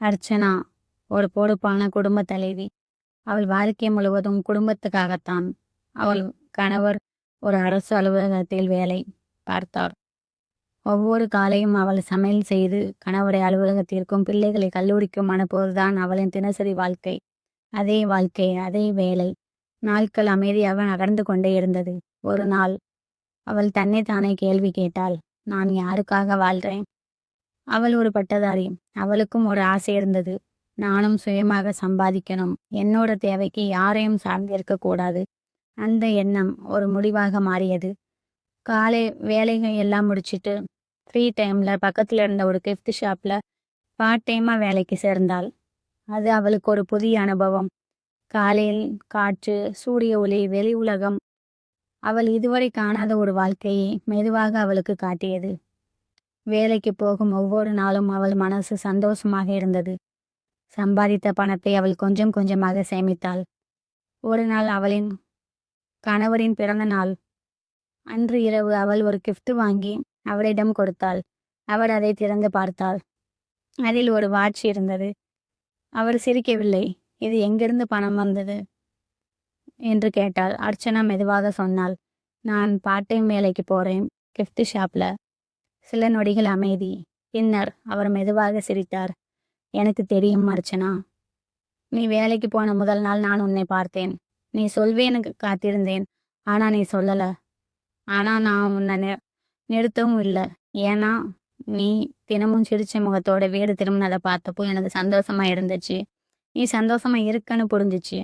அர்ச்சனா ஒரு பொறுப்பான குடும்ப தலைவி. அவள் வாழ்க்கை முழுவதும் குடும்பத்துக்காகத்தான். அவள் கணவர் ஒரு அரசு அலுவலகத்தில் வேலை பார்த்தார். ஒவ்வொரு காலையும் அவள் சமையல் செய்து கணவரை அலுவலகத்திற்கும் பிள்ளைகளை கல்லூரிக்கும் அனுப்புவதுதான் அவளின் தினசரி வாழ்க்கை. அதே வாழ்க்கை, அதே வேலை. நாட்கள் அமைதியாக நகர்ந்து கொண்டே இருந்தது. ஒரு நாள் அவள் தன்னைத்தானே கேள்வி கேட்டாள். நான் யாருக்காக வாழ்றேன்? அவள் ஒரு பட்டதாரி. அவளுக்கும் ஒரு ஆசை இருந்தது. நானும் சுயமாக சம்பாதிக்கணும். என்னோட தேவைக்கு யாரையும் சார்ந்திருக்க கூடாது. அந்த எண்ணம் ஒரு முடிவாக மாறியது. காலை வேலைகள் எல்லாம் முடிச்சிட்டு ஃப்ரீ டைம்ல பக்கத்துல இருந்த ஒரு கிஃப்ட் ஷாப்ல பார்ட் டைமா வேலைக்கு சேர்ந்தாள். அது அவளுக்கு ஒரு புதிய அனுபவம். காலையில் காற்று, சூரிய ஒளி, வெளி உலகம். அவள் இதுவரை காணாத ஒரு வாழ்க்கையை மெதுவாக அவளுக்கு காட்டியது. வேலைக்கு போகும் ஒவ்வொரு நாளும் அவள் மனசு சந்தோஷமாக இருந்தது. சம்பாதித்த பணத்தை அவள் கொஞ்சம் கொஞ்சமாக சேமித்தாள். ஒரு நாள் அவளின் கணவரின் பிறந்த நாள். அன்று இரவு அவள் ஒரு gift வாங்கி அவரிடம் கொடுத்தாள். அவர் அதை திறந்து பார்த்தாள். அதில் ஒரு வாட்ச் இருந்தது. அவர் சிரிக்கவில்லை. இது எங்கிருந்து பணம் வந்தது என்று கேட்டாள். அர்ச்சனா மெதுவாக சொன்னாள். நான் பார்ட் டைம் வேலைக்கு போறேன், gift ஷாப்ல. சில நொடிகள் அமைதி. பின்னர் அவர் மெதுவாக சிரித்தார். எனக்கு தெரியும் அர்ச்சனா. நீ வேலைக்கு போன முதல் நாள் நான் உன்னை பார்த்தேன். நீ சொல்வேன்னு காத்திருந்தேன். ஆனா நீ சொல்லல. ஆனா நான் உன்னை நிறுத்தவும் இல்லை. ஏன்னா நீ தினமும் சிரிச்ச முகத்தோட வீடு திரும்பினதை பார்த்தப்போ எனக்கு சந்தோஷமா இருந்துச்சு. நீ சந்தோஷமா இருக்கன்னு புரிஞ்சிச்சு.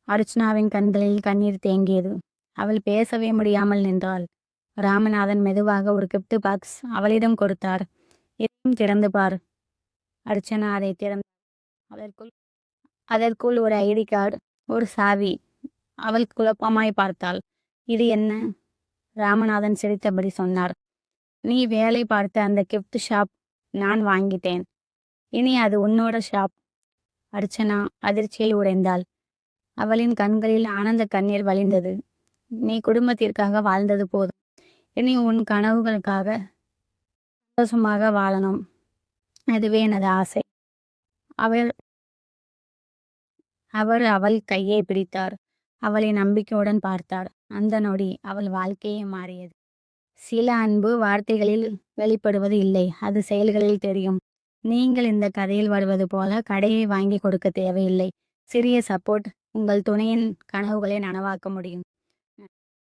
அர்ச்சனாவின் கண்களில் கண்ணீர் தேங்கியது. அவள் பேசவே முடியாமல் நின்றாள். ராமநாதன் மெதுவாக ஒரு gift பாக்ஸ் அவளிடம் கொடுத்தார். இதையும் திறந்து பார். அர்ச்சனா அதை திறந்தாள். அதற்குள் ஒரு ஐடி கார்டு, ஒரு சாவி. அவள் குழப்பமாய் பார்த்தாள். இது என்ன? ராமநாதன் சிரித்தபடி சொன்னார். நீ வேலை பார்த்த அந்த gift ஷாப் நான் வாங்கிட்டேன். இனி அது உன்னோட ஷாப். அர்ச்சனா அதிர்ச்சியில் உடைந்தாள். அவளின் கண்களில் ஆனந்த கண்ணீர் வழிந்தது. நீ குடும்பத்திற்காக வாழ்ந்தது போதும். இனி உன் கனவுகளுக்காக சந்தோஷமாக வாழணும். அதுவே எனது ஆசை. அவர் அவள் கையை பிடித்தார். அவளை நம்பிக்கையுடன் பார்த்தார். அந்த நொடி அவள் வாழ்க்கையே மாறியது. சில அன்பு வார்த்தைகளில் வெளிப்படுவது இல்லை, அது செயல்களில் தெரியும். நீங்கள் இந்த கதையில் வருவது போல கடையை வாங்கி கொடுக்க தேவையில்லை. சிறிய சப்போர்ட் உங்கள் துணையின் கனவுகளை நனவாக்க முடியும்.